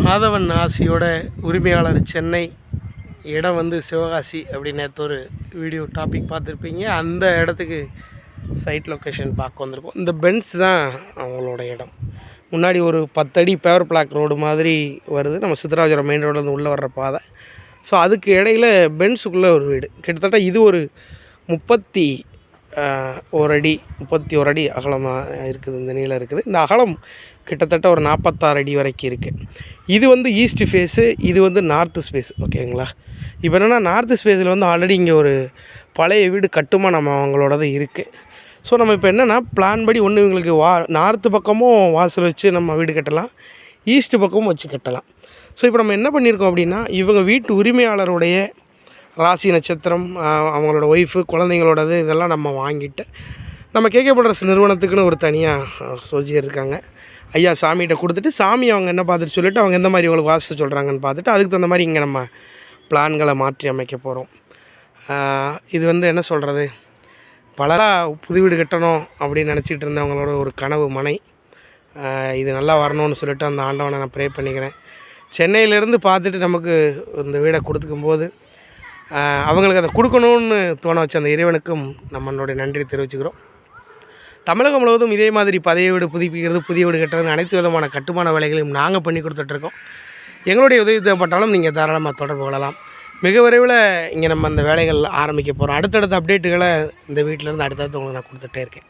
மாதவன் ஆசியோட உரிமையாளர் சென்னை, இடம் வந்து சிவகாசி அப்படின்னு நேற்று ஒரு வீடியோ டாபிக் பார்த்துருப்பீங்க. அந்த இடத்துக்கு சைட் லொக்கேஷன் பார்க்க வந்திருக்கோம். இந்த பென்ஸ் தான் அவங்களோட இடம். முன்னாடி ஒரு 10 அடி பேவர் பிளாக் ரோடு மாதிரி வருது, நம்ம சித்தராஜபுரம் மெயின் ரோட்லேருந்து உள்ளே வர்ற பாதை. ஸோ அதுக்கு இடையில் பென்ஸுக்குள்ளே ஒரு வீடு. கிட்டத்தட்ட இது ஒரு 31 அடி அகலமாக இருக்குது. இந்த நீளம் இருக்குது. இந்த அகலம் கிட்டத்தட்ட ஒரு 46 அடி வரைக்கும் இருக்குது. இது வந்து ஈஸ்ட் ஃபேஸு, இது வந்து நார்த்து ஸ்பேஸ். ஓகேங்களா? இப்போ என்னென்னா நார்த்து ஸ்பேஸில் வந்து ஆல்ரெடி இங்கே ஒரு பழைய வீடு கட்டுமானம் அவங்களோடது இருக்குது. ஸோ நம்ம இப்போ என்னென்னா பிளான் படி ஒன்று இவங்களுக்கு நார்த்து பக்கமும் வாசல் வச்சு நம்ம வீடு கட்டலாம், ஈஸ்ட்டு பக்கமும் வச்சு கட்டலாம். ஸோ இப்போ நம்ம என்ன பண்ணியிருக்கோம் அப்படின்னா, இவங்க வீட்டு உரிமையாளருடைய ராசி நட்சத்திரம், அவங்களோட ஒய்ஃபு, குழந்தைங்களோடது இதெல்லாம் நம்ம வாங்கிட்டு நம்ம கேகே ப்ரதர்ஸ் நிறுவனத்துக்குன்னு ஒரு தனியாக சோஜியர் இருக்காங்க. ஐயா சாமிகிட்ட கொடுத்துட்டு, சாமி அவங்க என்ன பார்த்துட்டு சொல்லிவிட்டு அவங்க எந்த மாதிரி உங்களுக்கு வாசித்து சொல்கிறாங்கன்னு பார்த்துட்டு அதுக்கு தகுந்த மாதிரி இங்கே நம்ம பிளான்களை மாற்றி அமைக்க போகிறோம். இது வந்து என்ன சொல்கிறது, பலராக புது வீடு கட்டணும் அப்படின்னு நினச்சிட்டு இருந்தவங்களோட ஒரு கனவு மனை. இது நல்லா வரணும்னு சொல்லிட்டு அந்த ஆண்டவனை நான் ப்ரே பண்ணிக்கிறேன். சென்னையிலேருந்து பார்த்துட்டு நமக்கு இந்த வீடை கொடுத்துக்கும்போது அவங்களுக்கு அதை கொடுக்கணும்னு தோண வச்ச அந்த இறைவனுக்கும் நம்மளுடைய நன்றி தெரிவிச்சுக்கிறோம். தமிழகம் முழுவதும் இதே மாதிரி பழைய வீடு புதுப்பிக்கிறது, புதிய வீடு கட்டுறது, அனைத்து விதமான கட்டுமான வேலைகளையும் நாங்கள் பண்ணி கொடுத்துட்ருக்கோம். எங்களுடைய உதவி தேவைப்பட்டாலும் நீங்கள் தாராளமாக தொடர்பு கொள்ளலாம். மிக விரைவில் இங்கே நம்ம அந்த வேலைகள் ஆரம்பிக்க போகிறோம். அடுத்தடுத்த அப்டேட்டுகளை இந்த வீட்டிலேருந்து அடுத்தடுத்து உங்களுக்கு நான் கொடுத்துட்டே இருக்கேன்.